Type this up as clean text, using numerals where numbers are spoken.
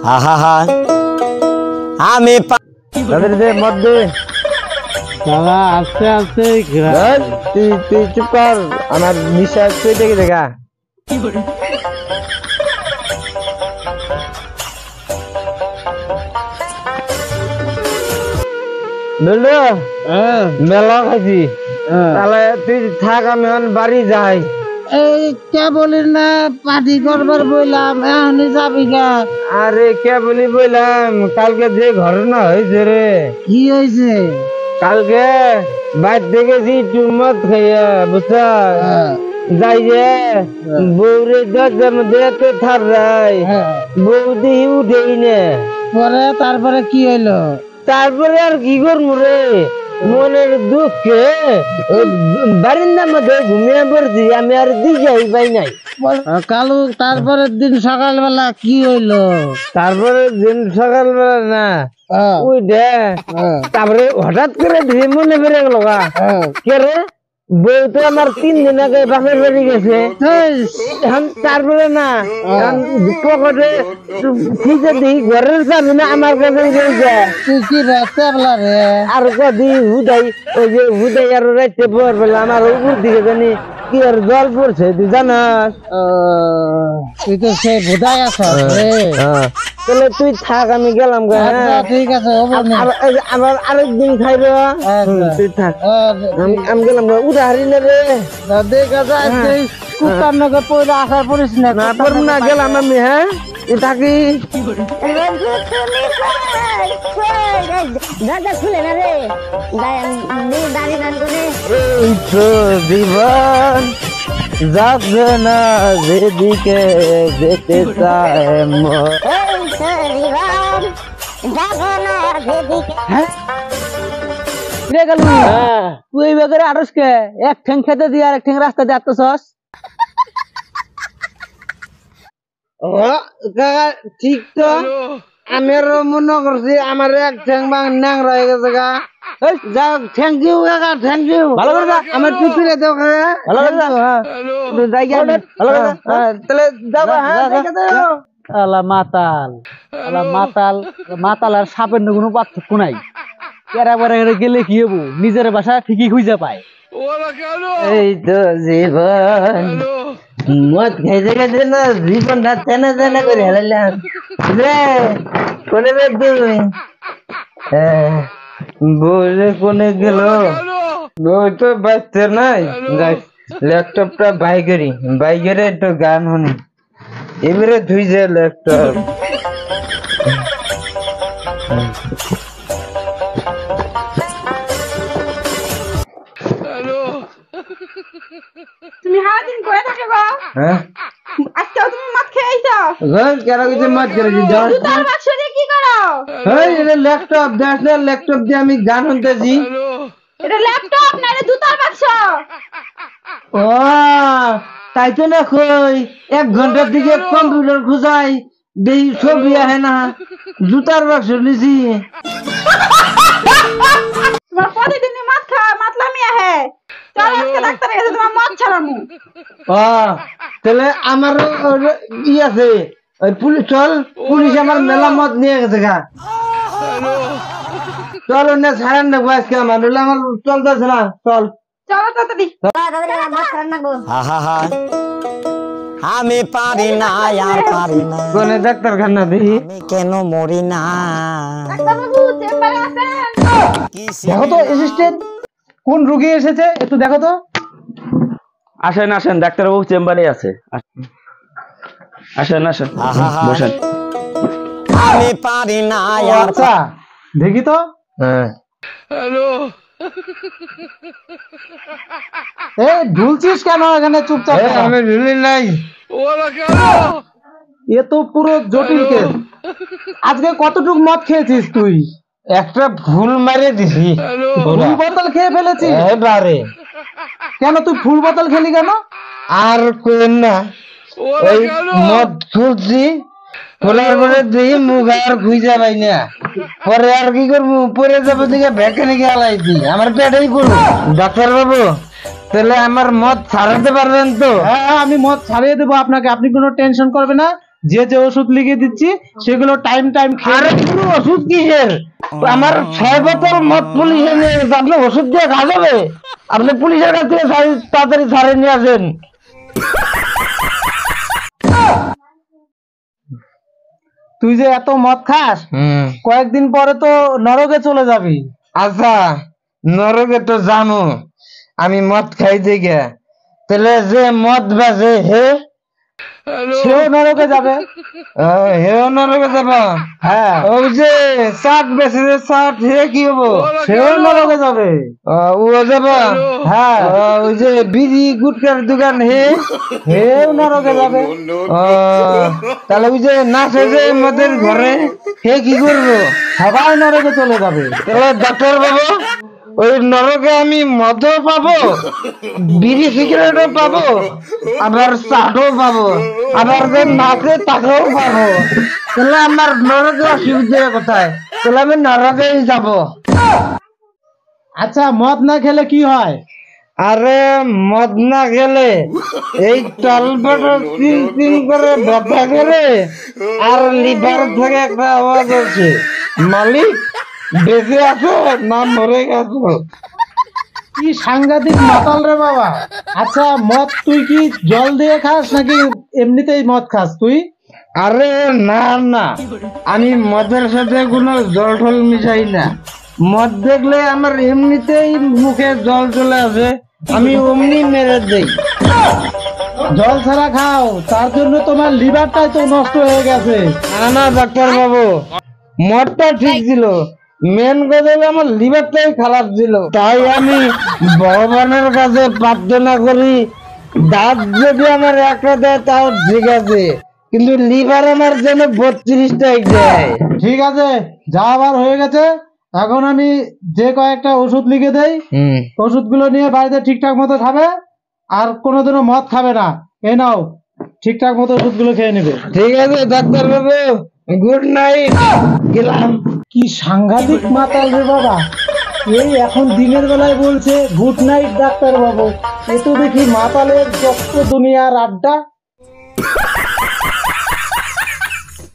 আহা আমি তাদের দে মদ দে বাবা আস্তে আস্তে তুই চুপ কর আমার নিঃশ্বাস তুই দেখে দেখা মেলা খাইছি তাহলে তুই থাক আমি বাড়ি যাই এই কে বলিস না পার্টি করবার বললাম এখনই যাবি গা আরে কে বলি বললাম কালকে যে ঘটনা হয়েছে রে কি হয়েছে কালকে বাইর দেখেছি চুম্মত খাইয়া বুঝছা যাই যে বউরে দরজার মধ্যে এত থার যায় বউ দেখি উঠেই না পরে তারপরে কি হইলো তারপরে আর কি করবো রে মনের দুঃখে বারিন্দার মধ্যে ঘুমিয়ে পড়ছি আমি আর দিশাই পাই নাই কালু তারপরের দিন সকালবেলা কি হইলো তারপরে দিন সকালবেলা না ওই দে তারপরে হঠাৎ করে ধীরে মনে বেড়ে গেল কে রে বউ তো আমার 3 দিন আগে বাপের বাড়ি গেছে তারপরে না পকেটে খুঁজে দিই ঘরের চাবি না আমার কাছে তুই কি রাস্তা রে আর কদি হুদাই ওই যে হুদাই আর রাইতে পর বেলা আমার উপর দিকে জানি কি আর জল পড়ছে তুই জানাস তুই তো সেই ভুদাই আছো তাহলে তুই থাক আমি গেলাম গা ঠিক আছে আবার আরেকদিন খাইব তুই থাক আমি গেলাম গা উদাহরণ না রে দেখা যায় কুত্তার নগে পয়লা আসার পড়িস না না পড়ব না গেলাম আমি হ্যাঁ থাকি দরজা খুলে না রে দাঁড়িয়ে গান করে এই তো জীবন যাবে না যেদিকে যেতে চায় মন রে গেল তুই এই বেগরে আড়সকে এক ঠ্যাং খেতে দিয়ে আর এক ঠ্যাং রাস্তা দিয়ে আটতেছস ঠিক তো আমি মনে করছি আমার এক ঠ্যাং বাং ন্যাং রয়ে গেছে গা যাও থ্যাংক ইউ কাকা থ্যাংক ইউ ভালো করে আমার টুপিরে দাও কাকা ভালো করে তাহলে যাবা হ্যাঁ আলা মাতাল আর সাপের কোনো পার্থক্য নাই এরাবারে গেলে কি হবো নিজের বাসা ঠিকই খুঁজে পায় এই তো জীবন মদ খাইতে খাইতে না জীবনটা তেনা তেনা করে হেলাইলাম রে কোনে রে তুমি বলে কোনে গেল ওই তো বাঁচতে নাই ল্যাপটপটা বাইকেরে একটু গান শুনি এবারে ধুই যায় ল্যাপটপ তুমি সারাদিন করে থাকে গো হ্যাঁ আজকেও তুমি মদ খেয়েছো কেন কিছু মদ করেছি জুতার বাক্স দিয়ে কি করো ল্যাপটপ দেখ না ল্যাপটপ দিয়ে আমি গান শুনতেছি এটা ল্যাপটপ না এটা জুতার বাক্স ও তাই তো না কই 1 ঘন্টার দিকে কম্পিউটার খুঁজাই দেই ছবি আহে না জুতার বাক্স নিছি তোমার প্রতিদিন মদ খাওয়া মাতলামি আহে চল আজকে ডাক্তারের কাছে তোমার মদ ছাড়ামু ও তাহলে আমার ই আছে ওই পুলিশ আমার মেলা মদ নিয়ে গেছে গা চল না ছাড়ান না আজকে আমার চলতেছে না চল চলো তাড়াতাড়ি আহা আমি পারি না আর পারি না কোনে ডাক্তারখানা দেখি আমি কেন মরি না ডাক্তারবাবু চেম্বারে আছেন দেখো তো অ্যাসিস্ট্যান্ট কোন রোগী এসেছে একটু দেখো তো আসেন আসেন ডাক্তারবাবু চেম্বারে আছে আসেন আসেন বসেন আমি পারি না আর আচ্ছা দেখি তো হ্যাঁ ঢুলছিস কেন এখানে চুপচাপ আমি ঝুলি নাই এ তো পুরো জটিল কেস আজকে কতটুক মদ খেয়েছিস তুই একটা ফুল মারে দিছি ফুল বোতল খেয়ে ফেলেছিস এবারে কেন তুই ফুল বোতল খেলি কেন আর কোন না ওই মদ খুলছি খোলার পরে দেখি মুখ আর খুঁজে পাই না পরে আর কি করবো পরে যাবো দিকে ভ্যাকানি গেলাইছি আমার পেটেই করবো ডাক্তার বাবু তাহলে আমার মদ ছাড়াতে পারবেন তো হ্যাঁ আমি মদ ছাড়িয়ে দেবো আপনাকে আপনি কোনো টেনশন করবেন না যে যে ওষুধ লিখে দিচ্ছি সেগুলো টাইম টাইম আরে পুরো ওষুধ কিসের? আমার 6 বোতল মদ পুলিশে নিয়ে গেছে, আপনি ওষুধ দিয়ে খা যাবে? আপনি পুলিশের কাছ থেকে তাড়াতাড়ি ছাড়ে নিয়ে আসেন। তুই যে এত মদ খাস কয়েকদিন পরে তো নরকে চলে যাবি। আচ্ছা, নরকে তো জানো আমি মদ খাই থেকে, তাহলে যে মদ বেচে সেও নরকে যাবে। হেও নরকে যাবা? হ্যাঁ, ওই যে চাট বেচে চাট হে কি হবো? সেও নরকে যাবে। ও যাবা? হ্যাঁ, ওই যে বিড়ি গুটকার দোকান সেও নরকে যাবে। তাহলে ওই যে নাচে যে মদের ঘরে হে কি করবো? সবাই নরকে চলে যাবে। তাহলে ডাক্তার বাবু, ওই নরকে আমি মদও পাবো, বিড়ি সিগারেটও পাবো, আবার চাটও পাবো, আবার যে নাচে তাকেও পাবো। তাহলে আমার নরকে অসুবিধা কোথায়? তাহলে আমি নরকেই যাব। আচ্ছা, মদ না খেলে কি হয়? আরে মদ না খেলে এই তলপেটে তিন তিন করে ব্যথা করে, আর লিভার থেকে একটা আওয়াজ আছে, মালিক বেঁচে আছো না মরে গেছো? কি সাংঘাতিক মাতাল রে বাবা। আচ্ছা, মদ তুই কি জল দিয়ে খাস নাকি এমনিতেই মদ খাস তুই? আরে না না, আমি মদের সাথে কোনো জল টল মিশাই না। মদ দেখলে আমার এমনিতেই মুখে জল চলে আসে, আমি অমনি মেরে দেই। জল ছাড়া খাও, তার জন্য তোমার লিভারটাই তো নষ্ট হয়ে গেছে। না না ডাক্তার বাবু, মদটা ঠিক ছিল, মেন কথা হলো আমার লিভারটাই খারাপ ছিল। তাই আমি ভগবানের কাছে প্রার্থনা করি, দাঁত যদি আমার একটা দেয় তাও ঠিক আছে, কিন্তু লিভার আমার যেন 32টাই দেয়। ঠিক আছে, যা আবার হয়ে গেছে। এখন আমি যে কয়েকটা ওষুধ লিখে দেই, ওষুধগুলো নিয়ে বাড়িতে ঠিকঠাক মতো খাবে, আর কোনোদিনও মদ খাবে না। এই নাও, ঠিকঠাক মতো ওষুধগুলো খেয়ে নেবে। ঠিক আছে ডাক্তার বাবু, গুড নাইট, গেলাম। কি সাংঘাতিক মাতাল রে বাবা, এই এখন দিনের বেলায় বলছে গুড নাইট ডাক্তার বাবু। এ তো দেখি মাতালের যত দুনিয়ার আড্ডা।